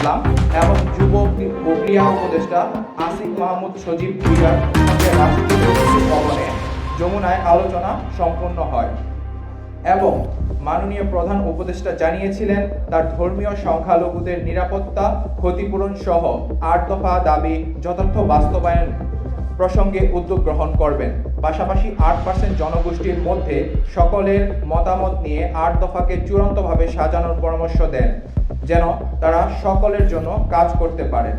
সাল্লাম এবং যুব ও ক্রীড়া উপদেষ্টা আসিফ মাহমুদ সজীব ভুইয়ার সঙ্গে রাষ্ট্রীয় ভবনে যমুনায় আলোচনা সম্পন্ন হয় এবং মাননীয় প্রধান উপদেষ্টা জানিয়েছিলেন তার ধর্মীয় সংখ্যালঘুদের নিরাপত্তা, ক্ষতিপূরণ সহ ৮ দফা দাবি যথার্থ বাস্তবায়ন প্রসঙ্গে উদ্যোগ গ্রহণ করবেন। পাশাপাশি ৮% জনগোষ্ঠীর মধ্যে সকলের মতামত নিয়ে ৮ দফাকে চূড়ান্তভাবে সাজানোর পরামর্শ দেন, যেন তারা সকলের জন্য কাজ করতে পারেন।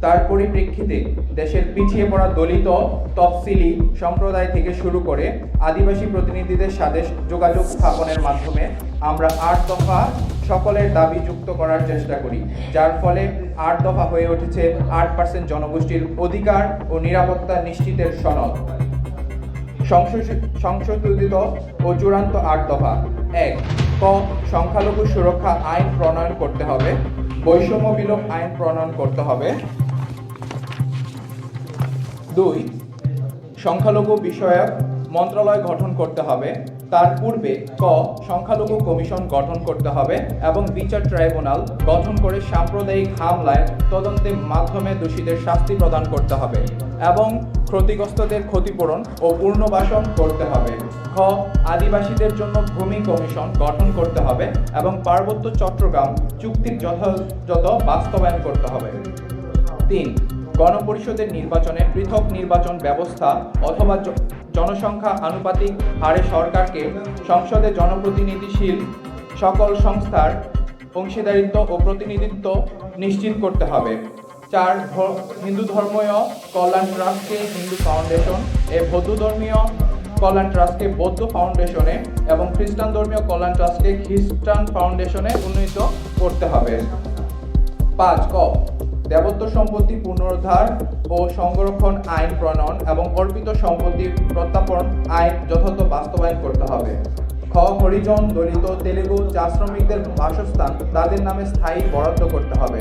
তার পরিপ্রেক্ষিতে দেশের পিছিয়ে পড়া দলিত, তফসিলি সম্প্রদায় থেকে শুরু করে আদিবাসী প্রতিনিধিদের সাথে যোগাযোগ স্থাপনের মাধ্যমে আমরা ৮ দফা সকলের দাবি যুক্ত করার চেষ্টা করি, যার ফলে ৮ দফা হয়ে উঠেছে ৮% জনগোষ্ঠীর অধিকার ও নিরাপত্তা নিশ্চিতের সনদ। সংশোধিত ও চূড়ান্ত ৮ দফা। ১. ক. সংখ্যালঘু সুরক্ষা আইন প্রণয়ন করতে হবে। বৈষম্য বিলোপ আইন প্রণয়ন করতে হবে। ২. সংখ্যালঘু বিষয়ক মন্ত্রণালয় গঠন করতে হবে। তার পূর্বে ক. সংখ্যালঘু কমিশন গঠন করতে হবে এবং বিচার ট্রাইব্যুনাল গঠন করে সাম্প্রদায়িক হামলায় তদন্তের মাধ্যমে দোষীদের শাস্তি প্রদান করতে হবে এবং ক্ষতিগ্রস্তদের ক্ষতিপূরণ ও পুনর্বাসন করতে হবে। খ. আদিবাসীদের জন্য ভূমি কমিশন গঠন করতে হবে এবং পার্বত্য চট্টগ্রাম চুক্তির যথাযথ বাস্তবায়ন করতে হবে। ৩. গণপরিষদের নির্বাচনে পৃথক নির্বাচন ব্যবস্থা অথবা জনসংখ্যা আনুপাতিক হারে সরকারকে সংসদে জনপ্রতিনিধিশীল সকল সংস্থার অংশীদারিত্ব ও প্রতিনিধিত্ব নিশ্চিত করতে হবে। ৪. হিন্দু ধর্মীয় কল্যাণ ট্রাস্টকে হিন্দু ফাউন্ডেশন, বৌদ্ধ ধর্মীয় কল্যাণ ট্রাস্টকে বৌদ্ধ ফাউন্ডেশনে এবং খ্রিস্টান ধর্মীয় কল্যাণ ট্রাস্টকে খ্রিস্টান ফাউন্ডেশনে উন্নীত করতে হবে। ৫. ক. দেবত্ব সম্পত্তি পুনরুদ্ধার ও সংরক্ষণ আইন প্রণয়ন এবং অর্পিত সম্পত্তি প্রত্যার্পণ আইন যথাযথ বাস্তবায়ন করতে হবে। খ. হরিজন, দলিত, তেলেগু চা শ্রমিকদের বাসস্থান তাদের নামে স্থায়ী বরাদ্দ করতে হবে।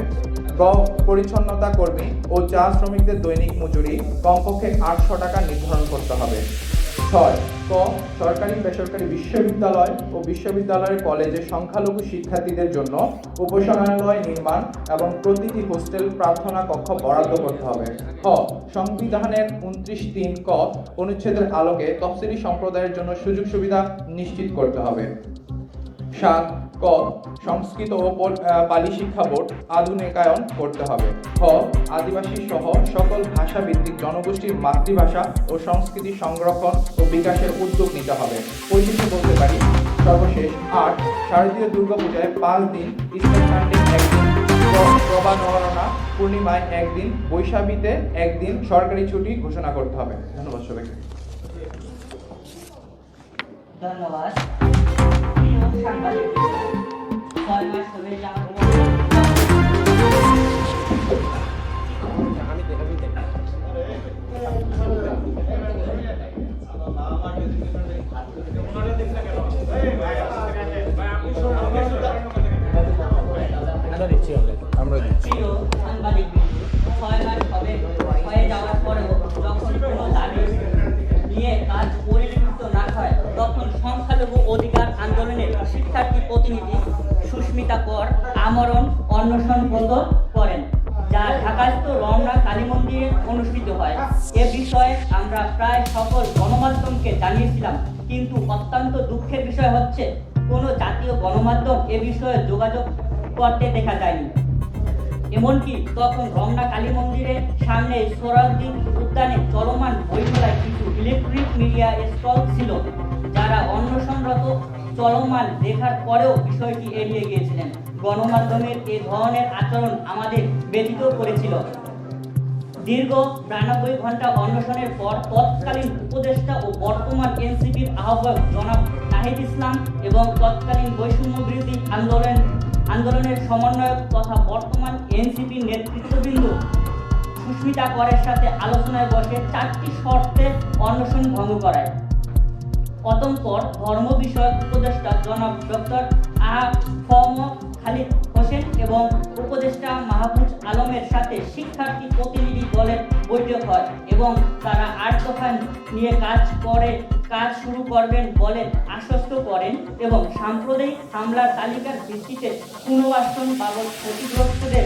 গ. পরিচ্ছন্নতা কর্মী ও চা শ্রমিকদের দৈনিক মজুরি কমপক্ষে ৮০০ টাকা নির্ধারণ করতে হবে। ৬. ক. সরকারি বেসরকারি বিশ্ববিদ্যালয় ও বিশ্ববিদ্যালয়ের কলেজে সংখ্যালঘু শিক্ষার্থীদের জন্য উপাসনালয় নির্মাণ এবং প্রতিটি হোস্টেল প্রার্থনা কক্ষ বরাদ্দ করতে হবে। খ. সংবিধানের ২৯(৩) ক অনুচ্ছেদের আলোকে তফসিলি সম্প্রদায়ের জন্য সুযোগ সুবিধা নিশ্চিত করতে হবে। ৭. ক. সংস্কৃত ও পালি শিক্ষা বোর্ড আধুনিকায়ন করতে হবে। খ. আদিবাসী সহ সকল ভাষাভিত্তিক জনগোষ্ঠীর মাতৃভাষা ও সংস্কৃতি সংরক্ষণ ও বিকাশের উদ্যোগ নিতে হবে। পরিশেষে বলতে পারি, সর্বশেষ ৮. শারদীয় দুর্গাপূজায় ৫ দিন, ইস্টার সানডে ১ দিন, প্রবানরণা পূর্ণিমায় ১ দিন, বৈশাখীতে ১ দিন সরকারি ছুটি ঘোষণা করতে হবে। ধন্যবাদ সবাইকে। ধন্যবাদ। সাংবাদিক ৬ মাস হবে হয়ে যাওয়ার পরেও যখন কোনো দাবি নিয়ে কাজ পরিলক্ষিত না হয়, তখন সংখ্যালঘু অধিকার আন্দোলনের শিক্ষার্থী প্রতিনিধি সুস্মিতা কর আমরণ অনশন বন্ধ করেন, যা ঢাকাস্থ রমনা কালী মন্দিরে অনুষ্ঠিত হয়। এ বিষয়ে আমরা প্রায় সকল গণমাধ্যমকে জানিয়েছিলাম, কিন্তু অত্যন্ত দুঃখের বিষয় হচ্ছে কোনো জাতীয় গণমাধ্যম এ বিষয়ে যোগাযোগ করতে দেখা যায়নি। এমনকি তখন রমনা কালী মন্দিরের সামনে সোহরাওয়ার্দী উদ্যানে চলমান বইমেলায় কিছু ইলেকট্রিক মিডিয়া স্টল ছিল, যারা অনশনরত চলমান দেখার পরেও বিষয়টি এড়িয়ে গিয়েছিলেন। গণমাধ্যমের এ ধরনের আচরণ আমাদের ব্যথিত করেছিল। দীর্ঘ ৯২ ঘন্টা অনশনের পর তৎকালীন উপদেষ্টা ও বর্তমান এনসিপির আহ্বায়ক জনাব নাহিদ ইসলাম এবং তৎকালীন বৈষম্য বিরোধী আন্দোলনের সমন্বয়ক তথা বর্তমান এনসিপি নেতৃত্ববৃন্দ সুস্মিতা করের সাথে আলোচনায় বসে ৪টি শর্তে অনশন ভঙ্গ করায়। অতঃপর ধর্ম বিষয়ক উপদেষ্টা জনাব ডক্টর আ.ফ.ম. খালিদ হোসেন এবং উপদেষ্টা মাহফুজ আলমের সাথে শিক্ষার্থী প্রতিনিধি দলের বৈঠক হয় এবং তারা ৮ দফা নিয়ে কাজ শুরু করবেন বলে আশ্বস্ত করেন এবং সাম্প্রদায়িক হামলার তালিকার ভিত্তিতে পুনর্বাসন বাবদ ক্ষতিগ্রস্তদের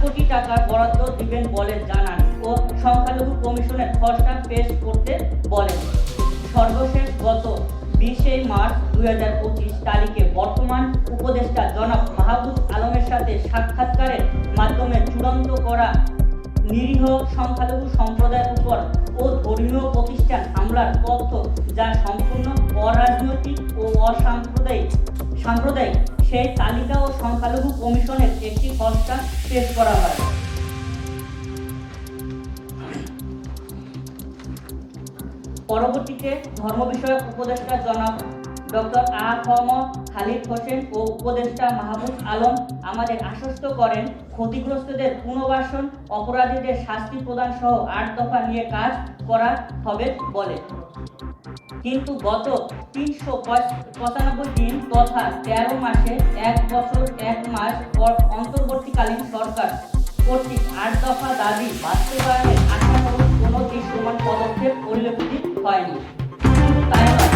কোটি টাকা বরাদ্দ দিবেন বলে জানান ও সংখ্যালঘু কমিশনের খসড়া পেশ করতে বলেন। সর্বশেষ গত 20 মার্চ 2025 তারিখে বর্তমান উপদেষ্টা জনাব মাহবুব আলমের সাথে সাক্ষাৎকারের মাধ্যমে চূড়ান্ত করা নিরীহ সংখ্যালঘু সম্প্রদায়ের উপর ও ধর্মীয় প্রতিষ্ঠান হামলার তথ্য, যা সম্পূর্ণ অরাজনৈতিক ও সাম্প্রদায়িক, সেই তালিকা ও সংখ্যালঘু কমিশনের একটি খসড়া পেশ করা হয়। পরবর্তীতে ধর্ম বিষয়ক উপদেষ্টা জনাব ডক্টর আ.খ.ম. খালিদ হোসেন ও উপদেষ্টা মাহবুব আলম আমাদের আশ্বস্ত করেন, ক্ষতিগ্রস্তদের পুনর্বাসন, অপরাধীদের শাস্তি প্রদান সহ 8 দফা নিয়ে কাজ করা হবে বলে। কিন্তু গত 395 দিন তথা 13 মাসে 1 বছর 1 মাস পর অন্তর্বর্তীকালীন সরকার কর্তৃক 8 দফা দাবি বাস্তবায়নের আশানুরূপ কোনো দৃশ্যমান পদক্ষেপ পরিলক্ষিত হয়নি। তাই নয়,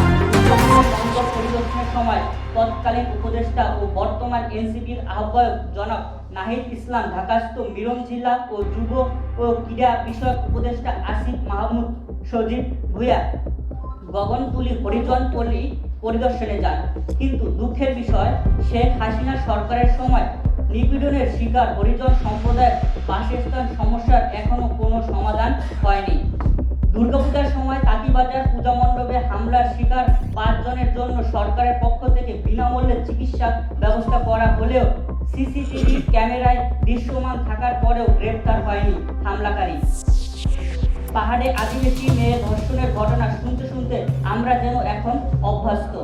সংকট পরিদর্শনের সময় তৎকালীন উপদেষ্টা ও বর্তমান এনসিপির আহ্বায়ক জনাব নাহিদ ইসলাম, ঢাকাস্থ মিরন জেলা ও যুব ও ক্রীড়া বিষয়ক উপদেষ্টা আসিফ মাহমুদ সজীব ভূঁইয়া গগনতুলি হরিজন পল্লী পরিদর্শনে যান। কিন্তু দুঃখের বিষয়, শেখ হাসিনা সরকারের সময় নিপীড়নের শিকার হরিজন সম্প্রদায়ের বাসস্থান সমস্যার এখনো কোনো সমাধান হয়নি। দুর্গাপূজার সময় তাঁতিবাজার পূজা মণ্ডপে হামলার শিকার 5 জনের জন্য সরকারের পক্ষ থেকে বিনামূল্যে চিকিৎসা ব্যবস্থা করা হলেও সিসিটিভি ক্যামেরায় দৃশ্যমান থাকার পরেও গ্রেপ্তার হয়নি হামলাকারী। পাহাড়ে আদিবাসী মেয়ে ধর্ষণের ঘটনা শুনতে শুনতে আমরা যেন এখন অভ্যস্ত।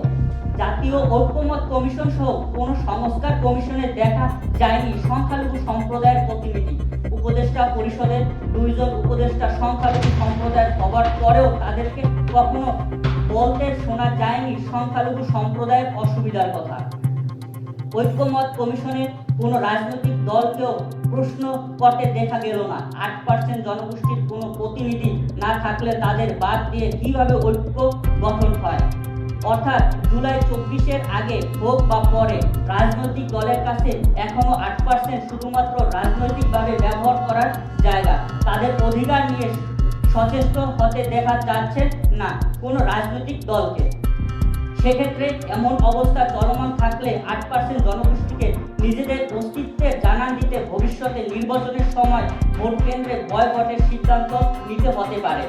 জাতীয় ঐক্যমত কমিশন সহ কোনো সংস্কার কমিশনে দেখা যায়নি সংখ্যালঘু সম্প্রদায়ের প্রতিনিধি। উপদেষ্টা পরিষদের 2 জন উপদেষ্টা সংখ্যালঘু সম্প্রদায়ের হবার পরেও তাদেরকে কখনো বলতে শোনা যায়নি সংখ্যালঘু সম্প্রদায়ের অসুবিধার কথা। ঐক্যমত কমিশনের কোনো রাজনৈতিক দলকেও প্রশ্ন করতে দেখা গেল না। 8% জনগোষ্ঠীর কোনো প্রতিনিধি না থাকলে তাদের বাদ দিয়ে কিভাবে ঐক্য গঠন হয়? অর্থাৎ জুলাই 24-এর আগে হোক বা পরে রাজনৈতিক দলের কাছে এখনো 8% শুধুমাত্র রাজনৈতিকভাবে ব্যবহার করার জায়গা। তাদের অধিকার নিয়ে সচেষ্ট হতে দেখা যাচ্ছে না কোনো রাজনৈতিক দলকে। সেক্ষেত্রে এমন অবস্থা চলমান থাকলে 8% জনগোষ্ঠীকে নিজেদের অস্তিত্বের জানান দিতে ভবিষ্যতে নির্বাচনের সময় ভোট কেন্দ্রে বয়কটের সিদ্ধান্ত নিতে হতে পারে।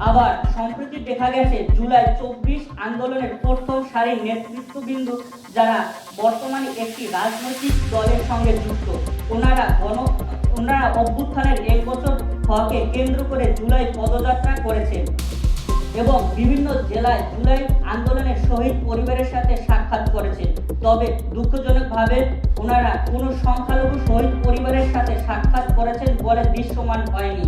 আবার সম্প্রতি দেখা গেছে জুলাই 24 আন্দোলনের প্রথম সারির নেতৃত্ববৃন্দ যারা বর্তমানে একটি রাজনৈতিক দলের সঙ্গে যুক্ত, ওনারা অভ্যুত্থানের 1 বছর হওয়াকে কেন্দ্র করে জুলাই পদযাত্রা করেছেন এবং বিভিন্ন জেলায় জুলাই আন্দোলনের শহীদ পরিবারের সাথে সাক্ষাৎ করেছেন। তবে দুঃখজনকভাবে ওনারা কোনো সংখ্যালঘু শহীদ পরিবারের সাথে সাক্ষাৎ করেছেন বলে দৃশ্যমান হয়নি।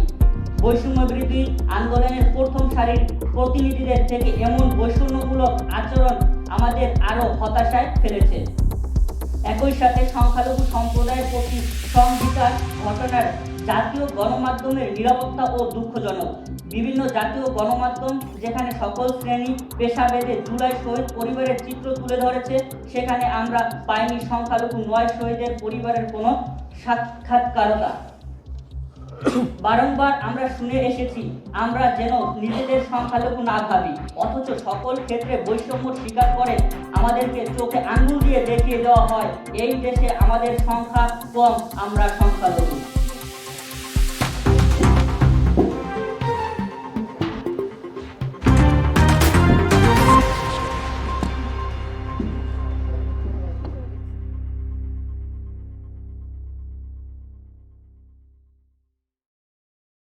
বৈষম্য বিরোধী আন্দোলনের প্রথম সারির প্রতিনিধিদের থেকে এমন বৈষম্যমূলক আচরণ আমাদের আরও হতাশায় ফেলেছে। একই সাথে সংখ্যালঘু সম্প্রদায়ের প্রতি সংহিতার ঘটনার জাতীয় গণমাধ্যমের নিরাপত্তা ও দুঃখজনক। বিভিন্ন জাতীয় গণমাধ্যম যেখানে সকল শ্রেণী পেশাভেদে জুলাই শহীদ পরিবারের চিত্র তুলে ধরেছে, সেখানে আমরা পাইনি সংখ্যালঘু 9 শহীদের পরিবারের কোনো সাক্ষাৎকারতা। বারংবার আমরা শুনে এসেছি আমরা যেন নিজেদের সংখ্যালঘু না ভাবি, অথচ সকল ক্ষেত্রে বৈষম্য স্বীকার করে আমাদেরকে চোখে আঙুল দিয়ে দেখিয়ে দেওয়া হয় এই দেশে আমাদের সংখ্যা কম, আমরা সংখ্যালঘু।